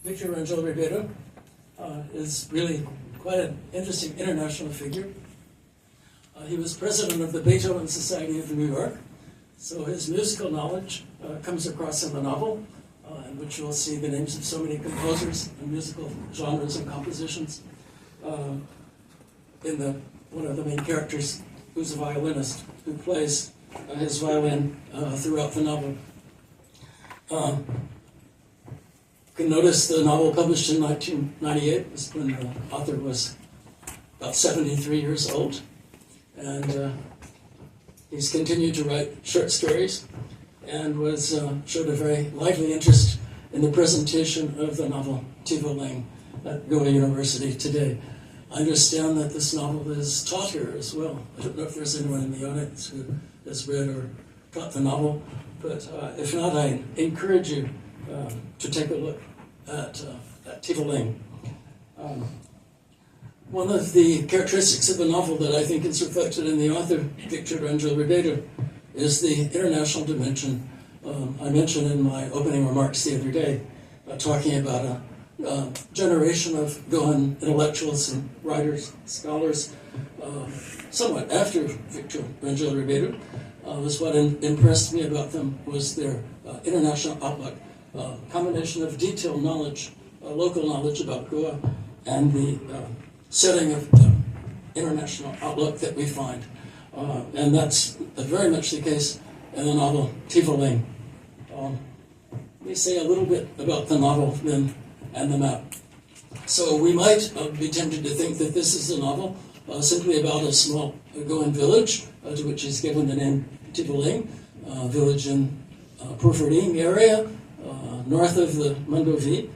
Victor Rangel-Ribeiro is really quite an interesting international figure. He was president of the Beethoven Society of New York, so his musical knowledge comes across in the novel, in which you'll see the names of so many composers and musical genres and compositions. One of the main characters, who's a violinist, who plays his violin throughout the novel. You can notice the novel published in 1998 was when the author was about 73 years old, and he's continued to write short stories and showed a very lively interest in the presentation of the novel Tivolem at Goa University today. I understand that this novel is taught here as well. I don't know if there's anyone in the audience who has read or taught the novel, but if not, I encourage you to take a look at Tivolem. One of the characteristics of the novel that I think is reflected in the author, Victor Rangel-Ribeiro, is the international dimension. I mentioned in my opening remarks the other day, talking about a generation of Goan intellectuals and writers, scholars, somewhat after Victor Rangel-Ribeiro. What impressed me about them was their international outlook, combination of detailed knowledge, local knowledge about Goa, and the setting of the international outlook that we find. And that's very much the case in the novel Tivolem. Let me say a little bit about the novel then and the map. So we might be tempted to think that this is a novel simply about a small Goan village, to which is given the name Tivolem, a village in Portuguese area, north of the Mondovi,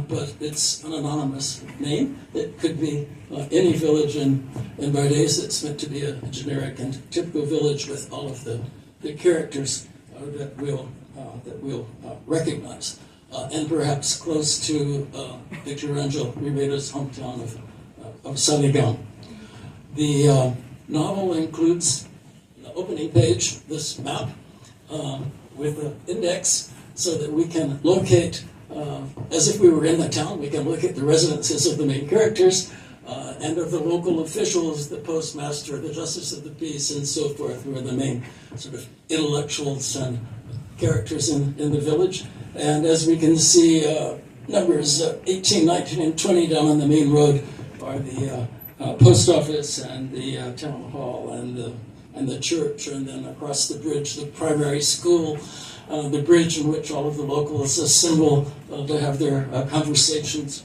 but it's an anonymous name. It could be any village in Bardez that's meant to be a generic and typical village with all of the characters that we'll recognize, and perhaps close to Victor Rangel-Ribeiro's hometown of Saligan. The novel includes the opening page, this map, with an index so that we can locate, as if we were in the town, we can look at the residences of the main characters and of the local officials, the postmaster, the justice of the peace, and so forth, who are the main sort of intellectuals and characters in the village. And as we can see, numbers 18, 19, and 20 down on the main road are the post office and the town hall and the church, and then across the bridge, the primary school, the bridge in which all of the locals assemble to have their conversations.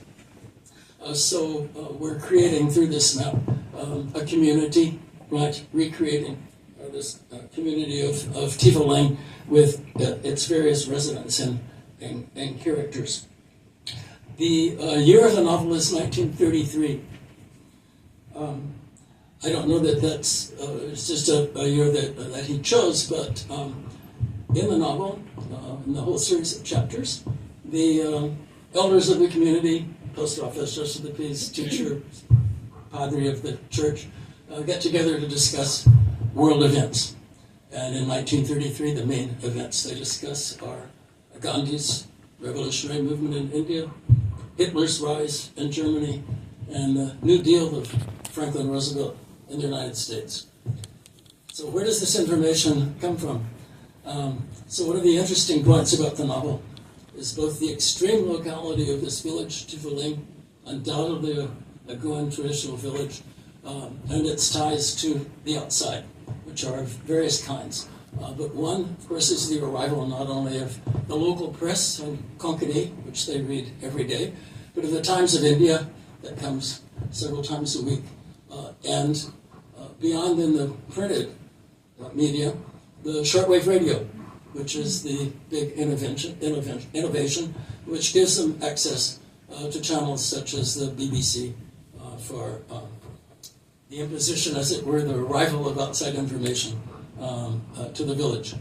So we're creating through this map a community, right? Recreating this community of Tivolem with its various residents and characters. The year of the novel is 1933. I don't know that that's it's just a year that he chose, but in the novel, in the whole series of chapters, the elders of the community, post office, justice of the peace, teacher, padre of the church, get together to discuss world events. And in 1933, the main events they discuss are Gandhi's revolutionary movement in India, Hitler's rise in Germany, and the New Deal of Franklin Roosevelt in the United States. So where does this information come from? So one of the interesting points about the novel is both the extreme locality of this village, Tivolem, undoubtedly a Goan traditional village, and its ties to the outside, which are of various kinds. But one, of course, is the arrival not only of the local press in Konkani, which they read every day, but of the Times of India, that comes several times a week. And beyond in the printed media, the shortwave radio, which is the big innovation, which gives them access to channels such as the BBC for the imposition, as it were, the arrival of outside information to the village.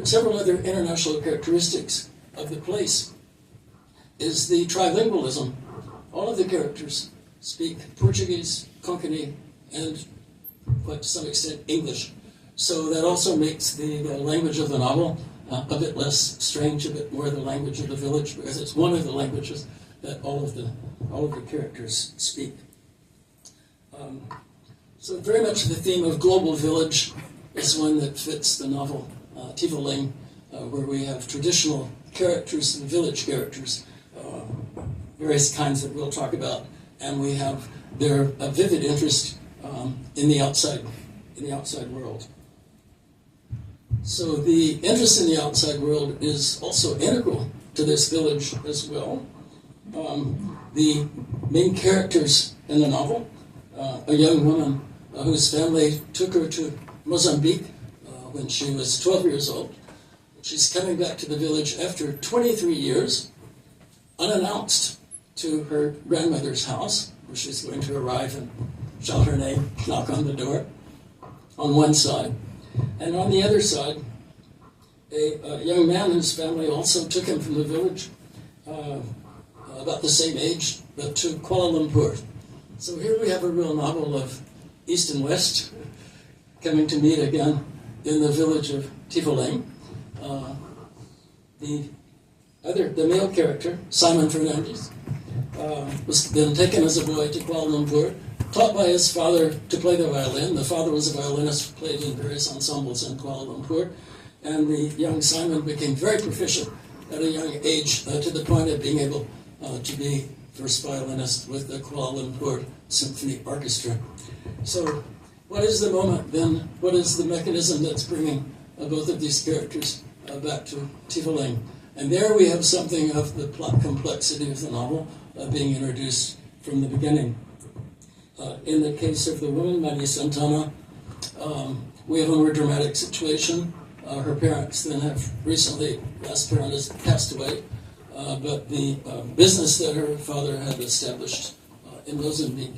Several other international characteristics of the place is the trilingualism. All of the characters speak Portuguese, Konkani, and, quite to some extent, English. So that also makes the language of the novel a bit less strange, a bit more the language of the village, because it's one of the languages that all of the characters speak. So very much the theme of global village is one that fits the novel Tivolem, where we have traditional characters and village characters, various kinds that we'll talk about, and we have their vivid interest in the outside world. So the interest in the outside world is also integral to this village as well. The main characters in the novel, a young woman whose family took her to Mozambique when she was 12 years old. She's coming back to the village after 23 years, unannounced, to her grandmother's house, where she's going to arrive and shout her name, knock on the door, on one side. And on the other side, a young man whose family also took him from the village, about the same age, but to Kuala Lumpur. So here we have a real novel of East and West coming to meet again in the village of Tivolem. The male character, Simon Fernandez, was then taken as a boy to Kuala Lumpur, taught by his father to play the violin. The father was a violinist, played in various ensembles in Kuala Lumpur, and the young Simon became very proficient at a young age, to the point of being able to be first violinist with the Kuala Lumpur Symphony Orchestra. So what is the moment then? What is the mechanism that's bringing both of these characters back to Tivolem? And there we have something of the plot complexity of the novel being introduced from the beginning. In the case of the woman, Maria Santana, we have a more dramatic situation. Her parents then have recently, last parent has passed away, but the business that her father had established in Mozambique,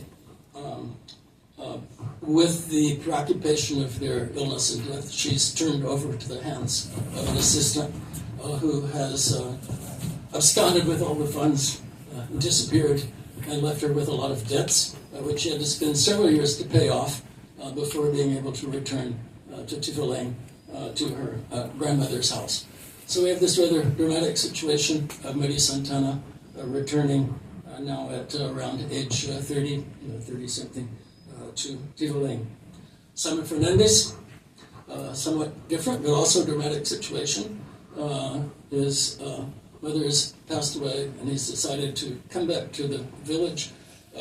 with the preoccupation of their illness and death, she's turned over to the hands of an assistant who has absconded with all the funds, disappeared, and left her with a lot of debts, which she had to spend several years to pay off before being able to return to Tivolem, to her grandmother's house. So we have this rather dramatic situation of Maria Santana returning now at around age 30, 30-something, to Tivolem. Simon Fernandez, somewhat different, but also dramatic situation. His mother has passed away, and he's decided to come back to the village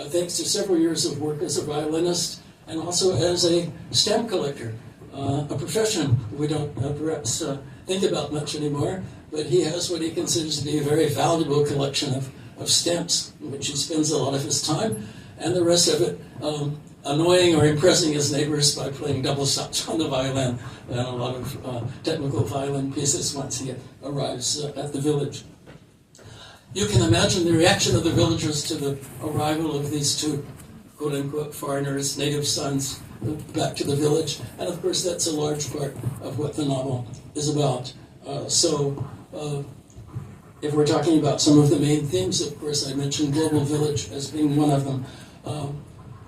thanks to several years of work as a violinist and also as a stamp collector, a profession we don't perhaps think about much anymore, but he has what he considers to be a very valuable collection of stamps, in which he spends a lot of his time, and the rest of it annoying or impressing his neighbors by playing double stops on the violin and a lot of technical violin pieces once he arrives at the village. You can imagine the reaction of the villagers to the arrival of these two quote-unquote foreigners, native sons, back to the village, and of course that's a large part of what the novel is about. If we're talking about some of the main themes, of course I mentioned global village as being one of them.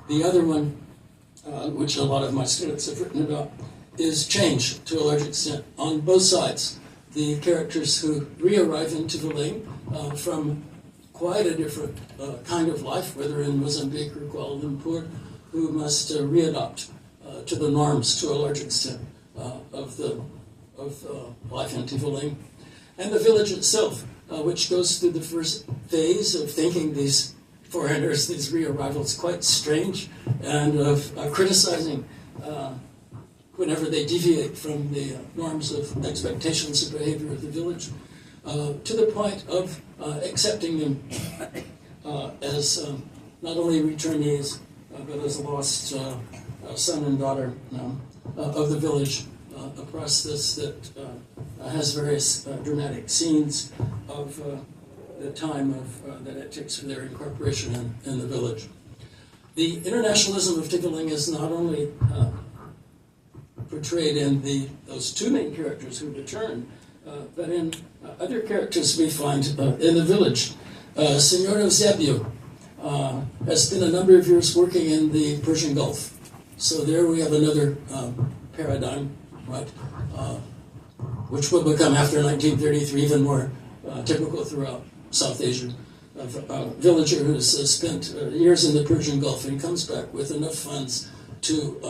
The other one, which a lot of my students have written about, is change to a large extent on both sides. The characters who re-arrive in Tivolem from quite a different kind of life, whether in Mozambique or Kuala Lumpur, who must readopt to the norms to a large extent of life in Tivolem. And the village itself, which goes through the first phase of thinking these foreigners, these re-arrivals, quite strange, and of criticizing whenever they deviate from the norms of expectations of behavior of the village, to the point of accepting them as not only returnees, but as lost son and daughter of the village, a process that has various dramatic scenes of the time that it takes for their incorporation in the village. The internationalism of Tivolem is not only portrayed in those two main characters who return, but in other characters we find in the village. Senor Eusebio has spent a number of years working in the Persian Gulf. So there we have another paradigm, right? which will become after 1933 even more typical throughout South Asia. A villager who's spent years in the Persian Gulf and comes back with enough funds to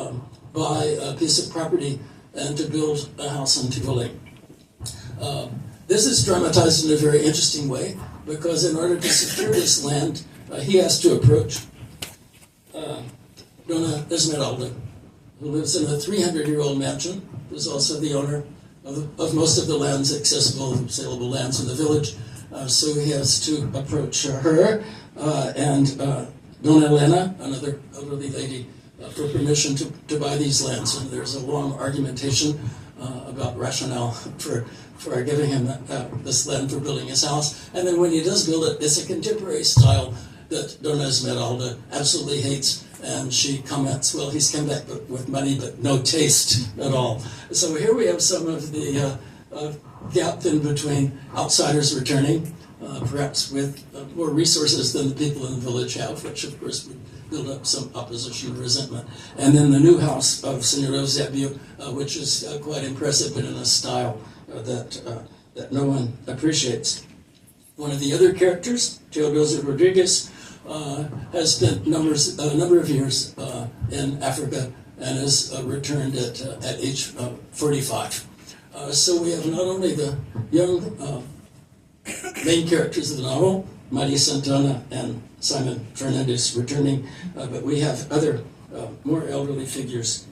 buy a piece of property and to build a house in Tivolem. This is dramatized in a very interesting way because in order to secure this land, he has to approach Dona Esmeralda, who lives in a 300-year-old mansion, who's also the owner of most of the lands, accessible, saleable lands in the village. So he has to approach her and Dona Elena, another elderly lady, for permission to buy these lands. And there's a long argumentation about rationale for giving him this land for building his house. And then when he does build it, it's a contemporary style that Dona Esmeralda absolutely hates. And she comments, well, he's come back with money, but no taste at all. So here we have some of the gap in between outsiders returning, perhaps with more resources than the people in the village have, which of course would build up some opposition and resentment. And then the new house of Senor Eusebio, which is quite impressive, but in a style that no one appreciates. One of the other characters, Teodosia Rodriguez, has spent a number of years in Africa and has returned at age 45. So we have not only the young main characters of the novel, Maria Santana and Simon Fernandez returning, but we have other more elderly figures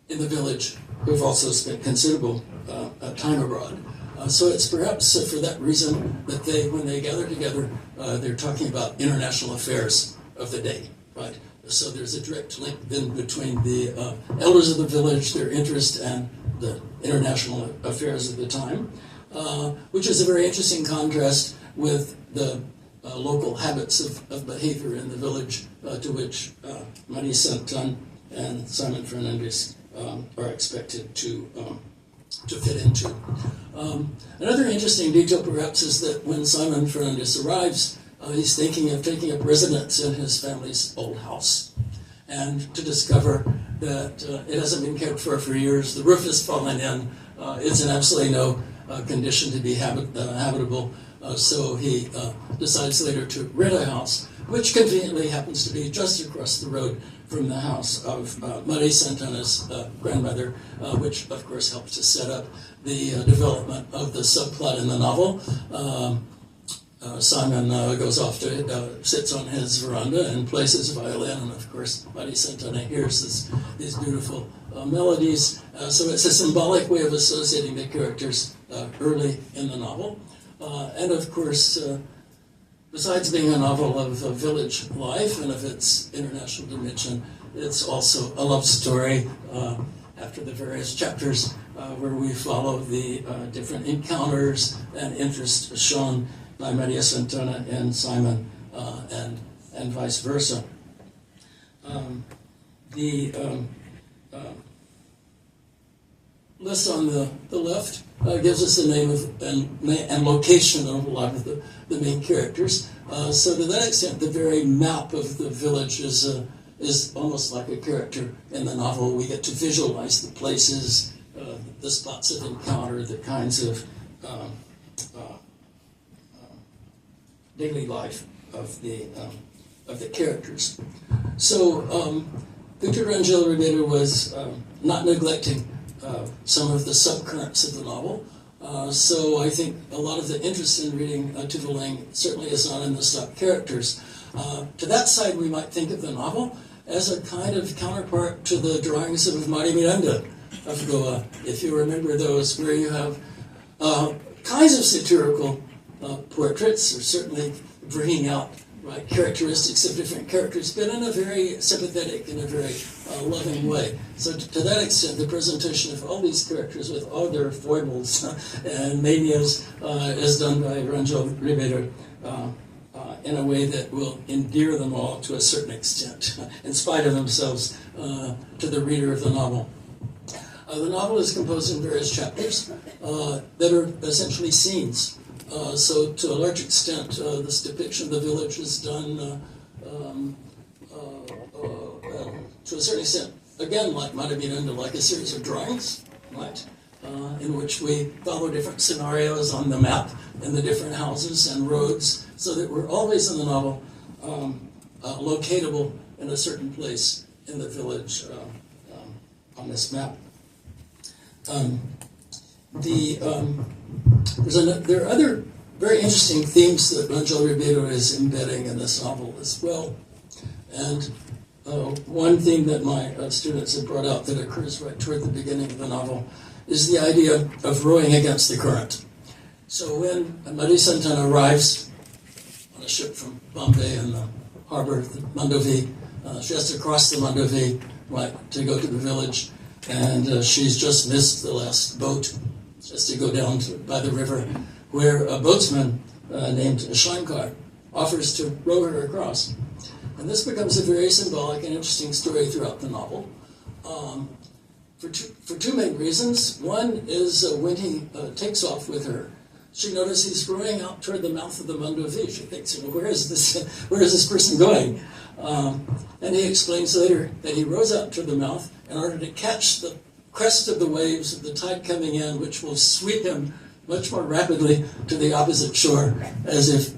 in the village who have also spent considerable time abroad. So it's perhaps for that reason that when they gather together, they're talking about international affairs of the day, right? So there's a direct link then between the elders of the village, their interest, and the international affairs of the time, which is a very interesting contrast with the local habits of behavior in the village to which Maria Santan and Simon Fernandez are expected to fit into. Another interesting detail, perhaps, is that when Simon Fernandez arrives, he's thinking of taking up residence in his family's old house, and to discover that it hasn't been cared for years, the roof has fallen in, it's in absolutely no condition to be habitable, so he decides later to rent a house, which conveniently happens to be just across the road from the house of Maria Santana's grandmother, which of course helps to set up the development of the subplot in the novel. Simon goes off to, sits on his veranda and plays his violin, and of course Maria Santana hears these beautiful melodies. So it's a symbolic way of associating the characters early in the novel. And of course, besides being a novel of village life and of its international dimension, it's also a love story after the various chapters where we follow the different encounters and interests shown by Maria Santana and Simon and vice versa. The list on the left gives us the name of and location of a lot of the main characters. So to that extent, the very map of the village is almost like a character in the novel. We get to visualize the places, the spots of encounter, the kinds of daily life of the characters. So Victor Rangel-Ribeiro was not neglecting some of the subcurrents of the novel. So I think a lot of the interest in reading Tivolem certainly is not in the stock characters. To that side, we might think of the novel as a kind of counterpart to the drawings of Maria Miranda of Goa, if you remember those, where you have kinds of satirical portraits, or certainly bringing out characteristics of different characters, but in a very sympathetic and a very loving way. So to that extent, the presentation of all these characters with all their foibles and manias is done by Rangel-Ribeiro in a way that will endear them all to a certain extent, in spite of themselves, to the reader of the novel. The novel is composed in various chapters that are essentially scenes. So to a large extent, this depiction of the village is done to a certain extent, again, like Maria Miranda, like a series of drawings, right? in which we follow different scenarios on the map and the different houses and roads, so that we're always in the novel locatable in a certain place in the village on this map. There are other very interesting themes that Rangel-Ribeiro is embedding in this novel as well. And one theme that my students have brought out that occurs right toward the beginning of the novel is the idea of rowing against the current. So when Marie Santana arrives on a ship from Bombay in the harbor, the Mandovi, she has to cross the Mandovi, right, to go to the village, and she's just missed the last boat. She has to go down by the river, where a boatsman named Shankar offers to row her across. And this becomes a very symbolic and interesting story throughout the novel for two main reasons. One is when he takes off with her, she notices he's rowing out toward the mouth of the Mandovi. She thinks, where is this person going? And he explains later that he rows out to the mouth in order to catch the crest of the waves of the tide coming in, which will sweep him much more rapidly to the opposite shore, as if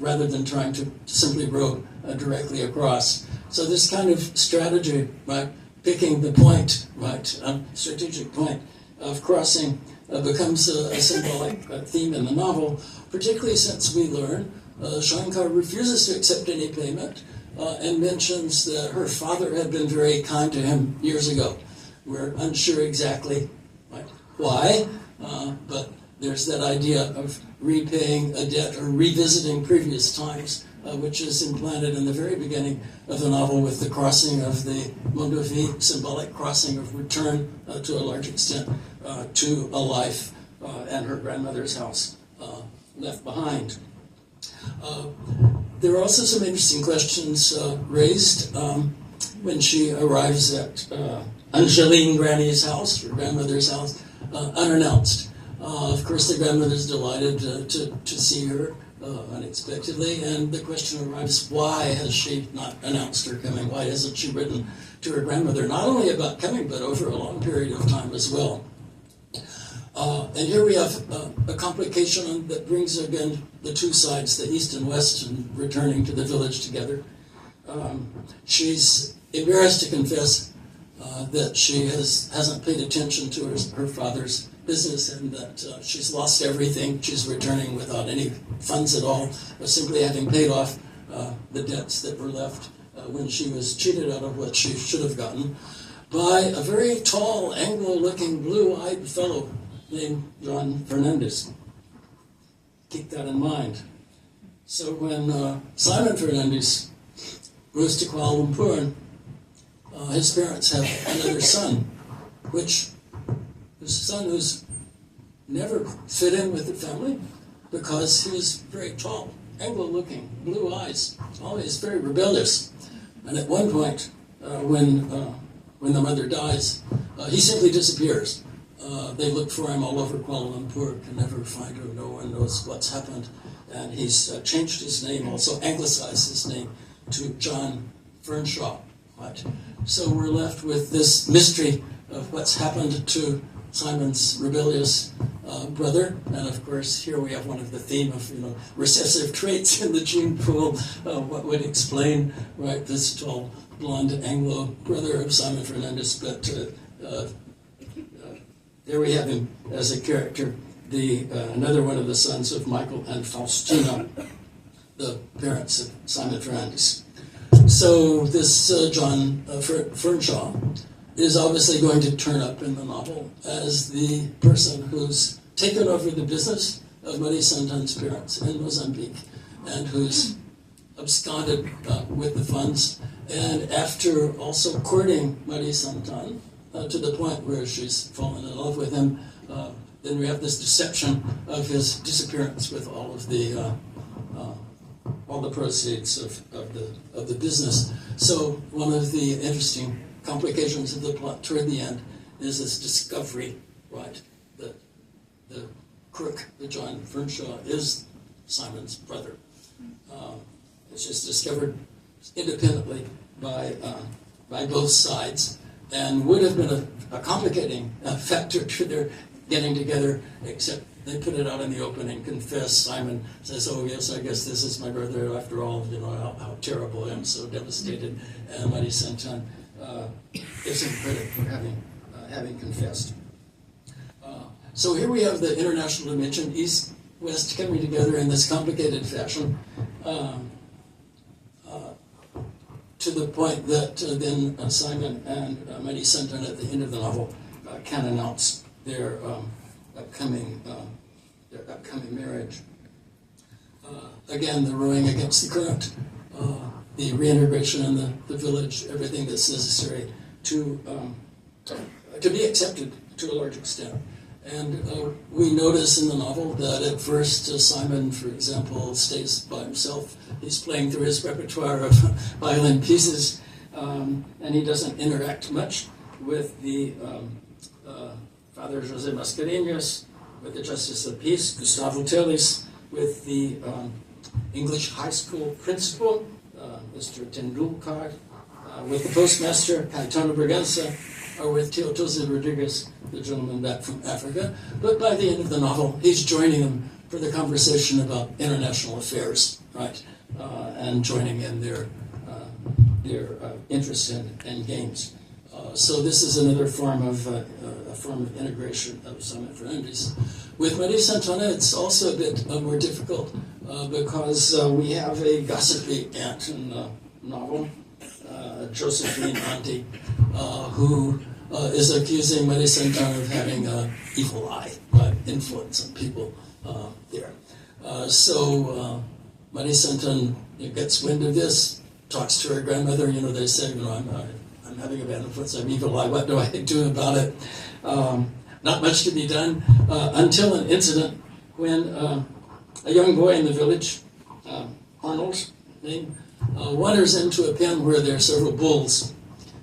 rather than trying to simply row directly across. So this kind of strategy, right, picking the point, right, strategic point of crossing becomes a symbolic theme in the novel, particularly since we learn Shankar refuses to accept any payment and mentions that her father had been very kind to him years ago. We're unsure exactly why, but there's that idea of repaying a debt or revisiting previous times, which is implanted in the very beginning of the novel with the crossing of the Mandovi, symbolic crossing of return to a large extent to a life and her grandmother's house left behind. There are also some interesting questions raised when she arrives at Angeline Granny's house, her grandmother's house, unannounced. Of course, the grandmother's delighted to see her unexpectedly, and the question arrives, why has she not announced her coming? Why hasn't she written to her grandmother, not only about coming, but over a long period of time as well? And here we have a complication that brings again the two sides, the east and west, and returning to the village together. She's embarrassed to confess that she hasn't paid attention to her father's business, and that she's lost everything. She's returning without any funds at all, simply having paid off the debts that were left when she was cheated out of what she should have gotten by a very tall, Anglo-looking, blue-eyed fellow named John Fernandez. Keep that in mind. So when Simon Fernandez moves to Kuala Lumpur, his parents have another son, who's never fit in with the family because he was very tall, Anglo-looking, blue eyes, always very rebellious. And at one point, when the mother dies, he simply disappears. They look for him all over Kuala Lumpur, can never find him, no one knows what's happened. And he's changed his name, also anglicized his name to John Fernshaw. Right? So we're left with this mystery of what's happened to Simon's rebellious brother, and of course here we have one of the theme of recessive traits in the gene pool. What would explain this tall, blonde Anglo brother of Simon Fernandez? But there we have him as a character, another one of the sons of Michael and Faustina, the parents of Simon Fernandez. So this John Fernshaw is obviously going to turn up in the novel as the person who's taken over the business of Marie Santan's parents in Mozambique and who's absconded with the funds. And after also courting Marie Santan to the point where she's fallen in love with him, then we have this deception of his disappearance with all the proceeds of the business. So one of the interesting complications of the plot toward the end is this discovery, that the crook, the John Fernshaw, is Simon's brother. It's just discovered independently by both sides, and would have been a complicating factor to their getting together, except they put it out in the open and confessed. Simon says, "Oh yes, I guess this is my brother after all. You know how terrible I am, so devastated." And Marie Saint-Anne gives him credit for having confessed. So here we have the international dimension, East, West coming together in this complicated fashion, to the point that then Simon and Marie Saint-Anne at the end of the novel can announce their upcoming marriage. Again, the rowing against the current, the reintegration in the village, everything that's necessary to be accepted to a large extent. And we notice in the novel that at first Simon, for example, stays by himself. He's playing through his repertoire of violin pieces, and he doesn't interact much with the Father José Mascarenhas, with the Justice of Peace, Gustavo Teles, with the English high school principal, Mr. Tendulkar, with the postmaster, Caetano Bragança, or with Teotosi Rodriguez, the gentleman back from Africa. But by the end of the novel, he's joining them for the conversation about international affairs, right? And joining in their interest in games. So this is another form of integration of some influences. With Marie Saint-Anne, it's also a bit more difficult because we have a gossipy aunt in the novel, Josephine Auntie, who is accusing Marie Saint-Anne of having an evil eye, influence on people there. So Marie Saint-Anne gets wind of this, talks to her grandmother. You know, they say, you know, I'm having a bad influence, I'm evil eye, what do I do about it? Not much to be done until an incident when a young boy in the village, Arnold, named, wanders into a pen where there are several bulls,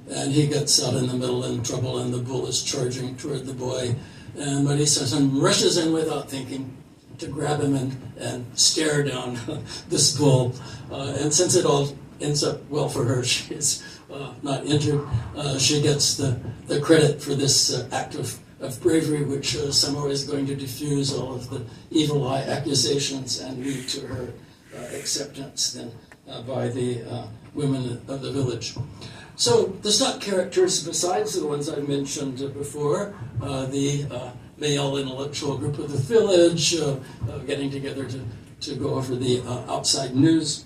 and he gets out in the middle in trouble, and the bull is charging toward the boy, and Marie Saint-Anne rushes in without thinking to grab him and stare down this bull, and since it all ends up well for her, she's not injured, she gets the credit for this act of bravery, which somehow is going to diffuse all of the evil eye accusations and lead to her acceptance then by the women of the village. So the stock characters, besides the ones I mentioned before, the male intellectual group of the village getting together to go over the outside news,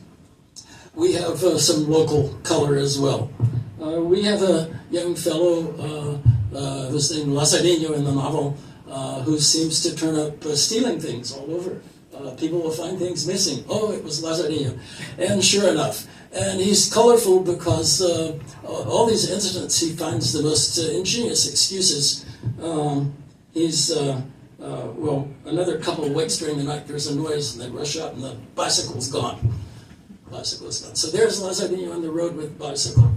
we have some local color as well. We have a young fellow who's named Lazarinho in the novel, who seems to turn up stealing things all over. People will find things missing. Oh, it was Lazarinho. And sure enough. And he's colorful because all these incidents he finds the most ingenious excuses. Well, another couple wakes during the night, there's a noise, and they rush out, and the bicycle's gone. Bicycle's gone. So there's Lazarinho on the road with bicycle.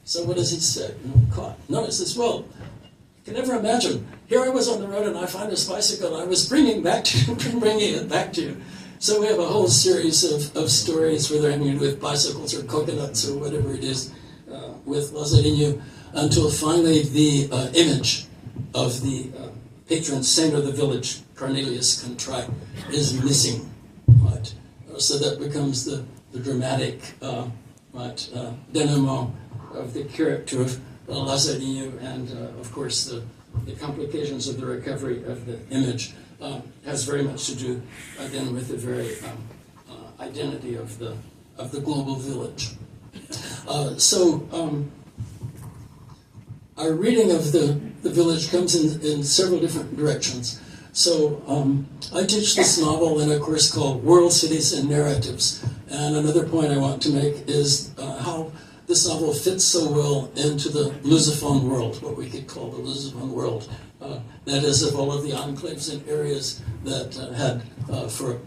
So what does he say? Caught. Notice this, well, you can never imagine. Here I was on the road and I find this bicycle and I was bringing it back to you. So we have a whole series of stories, whether I mean with bicycles or coconuts or whatever it is, with Lazarinho, until finally the image of the patron saint of the village, Cornelius Contrite, is missing. Right? So that becomes the dramatic denouement of the character of Lazarinho, and of course the complications of the recovery of the image has very much to do again with the very identity of the global village. Our reading of the village comes in several different directions. So I teach this novel in a course called World, Cities, and Narratives. And another point I want to make is how this novel fits so well into the Lusophone world, what we could call the Lusophone world. That is, of all of the enclaves and areas that had, for a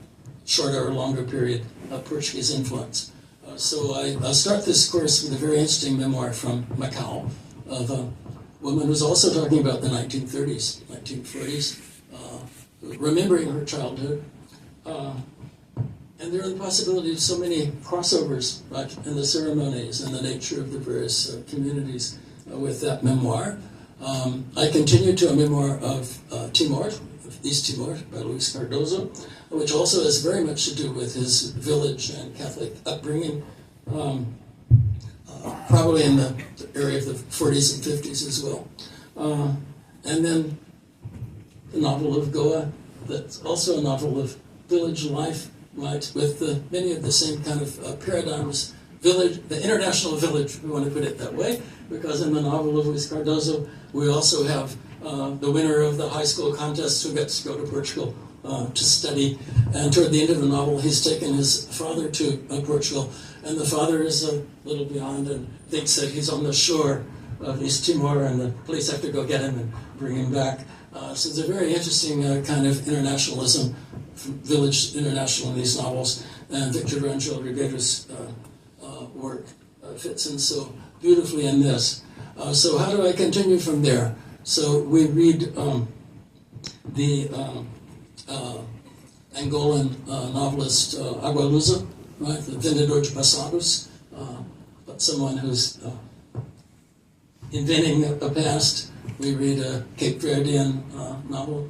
shorter or longer period, Portuguese influence. So I start this course with a very interesting memoir from Macau of a woman who's also talking about the 1930s, 1940s, remembering her childhood. And there are the possibility of so many crossovers, right, in the ceremonies and the nature of the various communities with that memoir. I continued to a memoir of Timor, of East Timor, by Luis Cardozo, which also has very much to do with his village and Catholic upbringing, probably in the area of the 40s and 50s as well. And then the novel of Goa, that's also a novel of village life, right, with many of the same kind of paradigms. Village, the international village, we want to put it that way, because in the novel of Luis Cardozo, we also have the winner of the high school contest who gets to go to Portugal to study. And toward the end of the novel, he's taken his father to Portugal, and the father is a little beyond and thinks that he's on the shore of East Timor, and the police have to go get him and bring him back. So it's a very interesting kind of internationalism, village international in these novels, and Victor Rangel-Ribeiro's work fits in so beautifully in this. So how do I continue from there? So we read the Angolan novelist Agualusa, right, the Vendedor de Passados, but someone who's inventing a past. We read a Cape Verdean novel,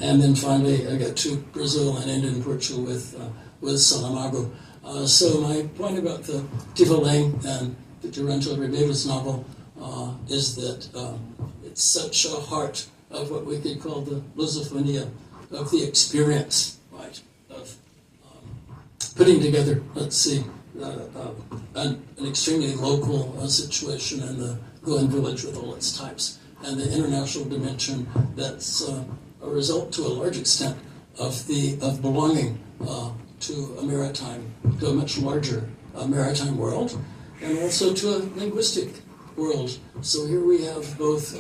and then finally I get to Brazil and end in Portugal with Saramago. So my point about the Tivolem and Victor Rangel-Ribeiro's novel is that it's such a heart of what we could call the lusophonia of the experience, right, of putting together, let's see, an extremely local situation in the Goan village with all its types, and the international dimension that's a result to a large extent of belonging to a much larger maritime world, and also to a linguistic world. So here we have both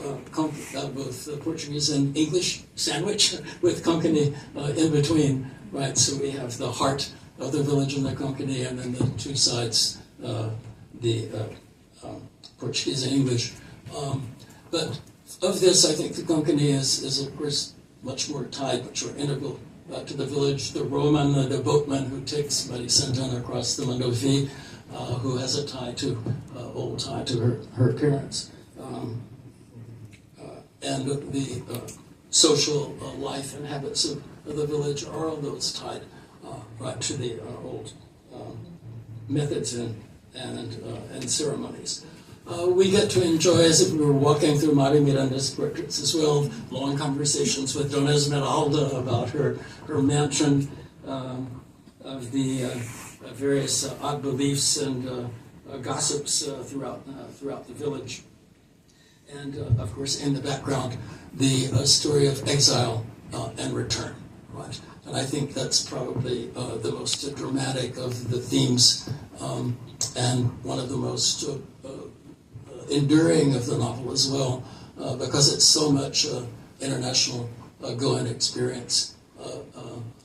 Portuguese and English sandwich with Konkani in between, right? So we have the heart of the village and the Konkani, and then the two sides, the Portuguese and English. But of this, I think the Konkani is of course much more tied, much more integral to the village. The Roman, the boatman who takes Maria Santana across the Mandovi, who has a tie to old tie to her parents, and the social life and habits of the village are all those tied right to the old methods and ceremonies. We get to enjoy, as if we were walking through Mari Miranda's portraits as well, long conversations with Dona Esmeralda about her mansion, of the various odd beliefs and gossips throughout the village. And, of course, in the background, the story of exile and return, right? And I think that's probably the most dramatic of the themes, and one of the most enduring of the novel as well, because it's so much international Goan experience.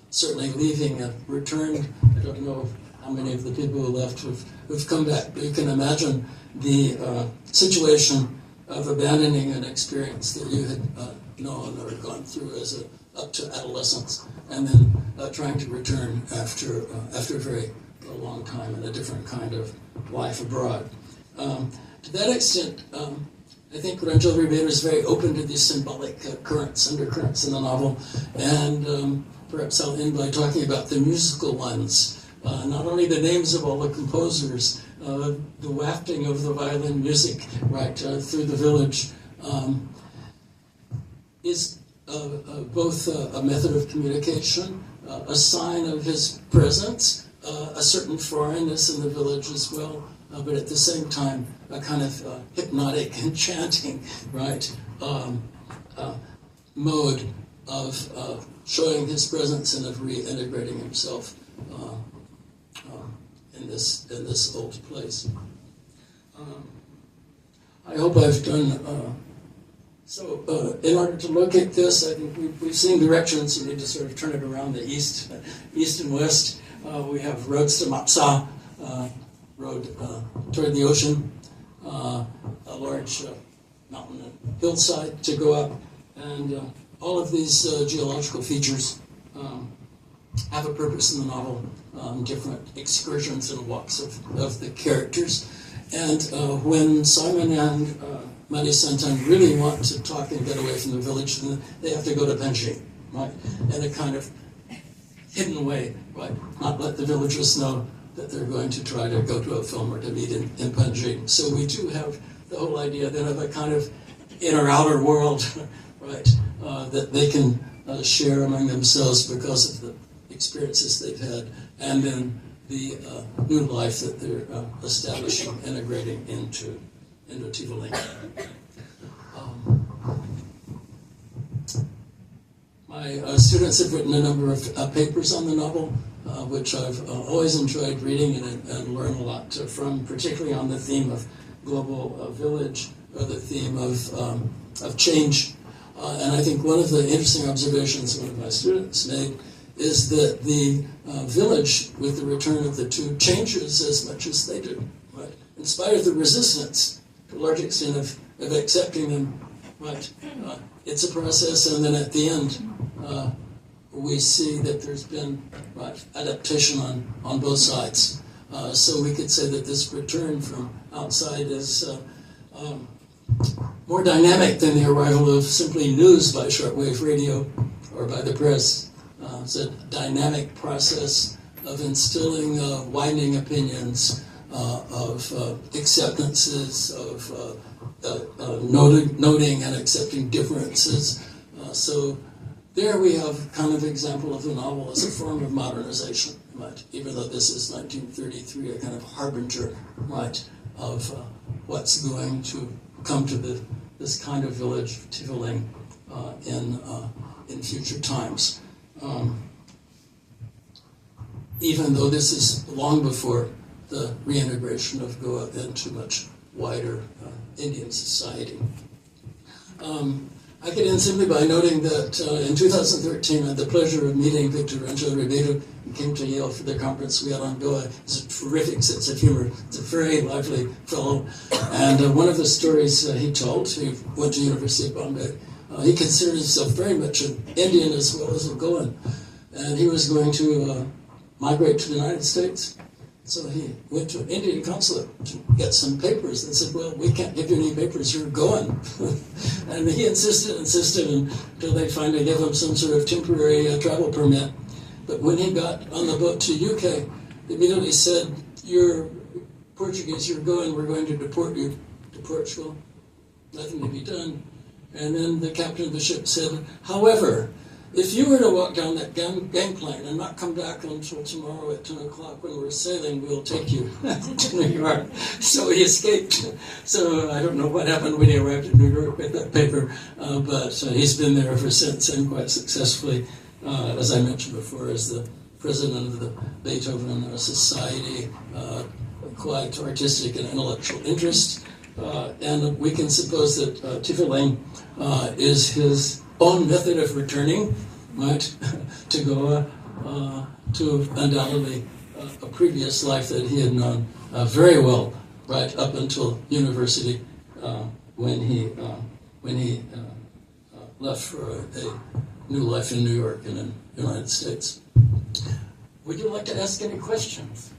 Certainly leaving and returned, I don't know how many of the people who left who've come back, but you can imagine the situation of abandoning an experience that you had known or gone through up to adolescence, and then trying to return after a very long time in a different kind of life abroad. To that extent, I think Rangel-Ribeiro is very open to these symbolic undercurrents in the novel, and perhaps I'll end by talking about the musical ones. Not only the names of all the composers, the wafting of the violin music right through the village is both a method of communication, a sign of his presence, a certain foreignness in the village as well, but at the same time a kind of hypnotic, enchanting, right, mode of showing his presence and of reintegrating himself in this old place. I hope I've done. So in order to locate this, I think we've seen directions. You need to sort of turn it around the east and west. We have roads to Mapsa, road toward the ocean, a large mountain and hillside to go up, and all of these geological features have a purpose in the novel, different excursions and walks of the characters. And when Simon and Marie Santan really want to talk and get away from the village, then they have to go to Penjing, right? In a kind of hidden way, right? Not let the villagers know that they're going to try to go to a film or to meet in Penjing. So we do have the whole idea then of a kind of inner outer world, right? That they can share among themselves because of the experiences they've had, and then the new life that they're establishing, integrating into Tivolem. My students have written a number of papers on the novel, which I've always enjoyed reading and learn a lot from, particularly on the theme of global village, or the theme of change. And I think one of the interesting observations one of my students made is that the village, with the return of the two, changes as much as they do, right? In spite of the resistance, to a large extent, of accepting them, right? It's a process, and then at the end, we see that there's been adaptation on both sides. So we could say that this return from outside is more dynamic than the arrival of simply news by shortwave radio or by the press. It's a dynamic process of instilling widening opinions, of acceptances, of noting and accepting differences. So there we have kind of example of the novel as a form of modernization, right? Even though this is 1933, a kind of harbinger, right, of what's going to come to this kind of village, Tivolem, in future times. Even though this is long before the reintegration of Goa into much wider Indian society. I could end simply by noting that in 2013 I had the pleasure of meeting Victor Rangel-Ribeiro, who came to Yale for the conference we had on Goa. He's a terrific sense of humor. He's a very lively fellow. And one of the stories he told, he went to University of Bombay, he considered himself very much an Indian as well as a Goan. And he was going to migrate to the United States. So he went to an Indian consulate to get some papers and said, well, we can't give you any papers, you're Goan. And he insisted until they finally gave him some sort of temporary travel permit. But when he got on the boat to UK, they immediately said, you're Portuguese, you're Goan, we're going to deport you to Portugal. Nothing to be done. And then the captain of the ship said, however, if you were to walk down that gangplank and not come back until tomorrow at 10 o'clock when we're sailing, we'll take you to New York. So he escaped. So I don't know what happened when he arrived in New York with that paper, but he's been there ever since, and quite successfully, as I mentioned before, as the president of the Beethoven Society, quite artistic and intellectual interest. And we can suppose that Tivolem is his own method of returning, right, to Goa, to undoubtedly a previous life that he had known very well, right up until university, when he left for a new life in New York and in the United States. Would you like to ask any questions?